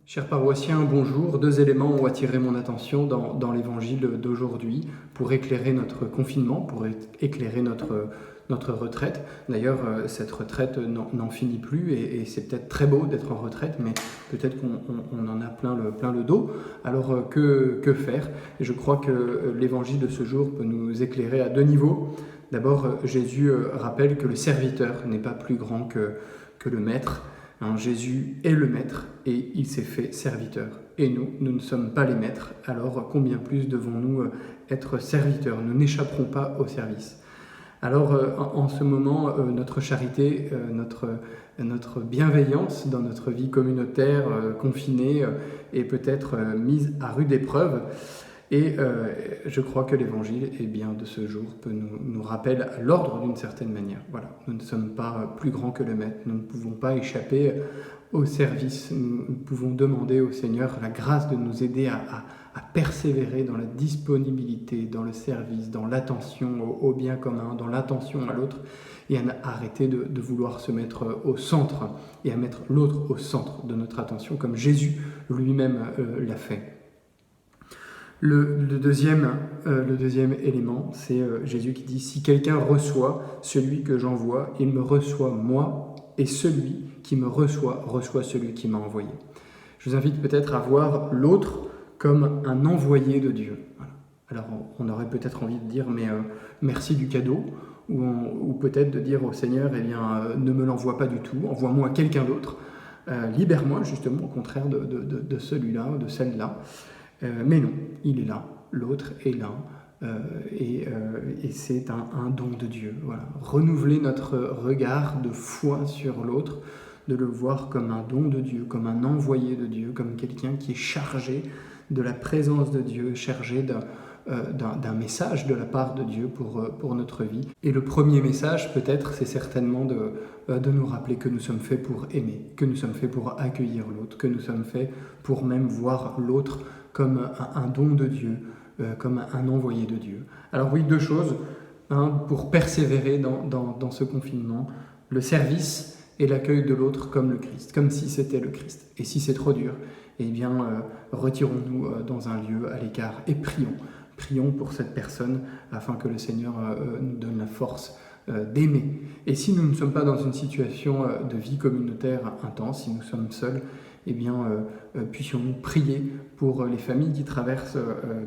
Chers paroissiens, bonjour. Deux éléments ont attiré mon attention dans l'évangile d'aujourd'hui pour éclairer notre confinement, pour éclairer notre retraite. D'ailleurs, cette retraite n'en finit plus et c'est peut-être très beau d'être en retraite, mais peut-être qu'on en a plein le dos. Alors, que faire? Et je crois que l'évangile de ce jour peut nous éclairer à deux niveaux. D'abord, Jésus rappelle que le serviteur n'est pas plus grand que le maître. Jésus est le maître et il s'est fait serviteur. Et nous ne sommes pas les maîtres, alors combien plus devons-nous être serviteurs? Nous n'échapperons pas au service. Alors en ce moment, notre charité, notre bienveillance dans notre vie communautaire confinée est peut-être mise à rude épreuve. Et je crois que l'évangile de ce jour peut nous rappeler à l'ordre d'une certaine manière. Voilà, nous ne sommes pas plus grands que le maître, nous ne pouvons pas échapper au service, nous pouvons demander au Seigneur la grâce de nous aider à persévérer dans la disponibilité, dans le service, dans l'attention au bien commun, dans l'attention à l'autre, et à arrêter de vouloir se mettre au centre et à mettre l'autre au centre de notre attention, comme Jésus lui-même l'a fait. Le deuxième élément, c'est Jésus qui dit « Si quelqu'un reçoit celui que j'envoie, il me reçoit moi, et celui qui me reçoit celui qui m'a envoyé. » Je vous invite peut-être à voir l'autre comme un envoyé de Dieu. Voilà. Alors on aurait peut-être envie de dire « mais merci du cadeau », ou peut-être de dire au Seigneur « ne me l'envoie pas du tout, envoie-moi quelqu'un d'autre, libère-moi justement au contraire de celui-là ou de celle-là ». Mais non, il est là, l'autre est là, et c'est un don de Dieu. Voilà. Renouveler notre regard de foi sur l'autre, de le voir comme un don de Dieu, comme un envoyé de Dieu, comme quelqu'un qui est chargé de la présence de Dieu, chargé d'un message de la part de Dieu pour notre vie. Et le premier message, peut-être, c'est certainement de nous rappeler que nous sommes faits pour aimer, que nous sommes faits pour accueillir l'autre, que nous sommes faits pour même voir l'autre comme un don de Dieu, comme un envoyé de Dieu. Alors oui, deux choses, pour persévérer dans ce confinement, le service et l'accueil de l'autre comme le Christ, comme si c'était le Christ. Et si c'est trop dur, retirons-nous dans un lieu à l'écart et prions. Prions pour cette personne afin que le Seigneur nous donne la force d'aimer. Et si nous ne sommes pas dans une situation de vie communautaire intense, si nous sommes seuls, puissions-nous prier pour les familles qui traversent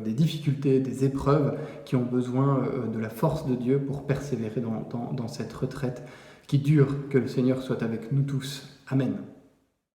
des difficultés, des épreuves, qui ont besoin de la force de Dieu pour persévérer dans cette retraite qui dure. Que le Seigneur soit avec nous tous. Amen.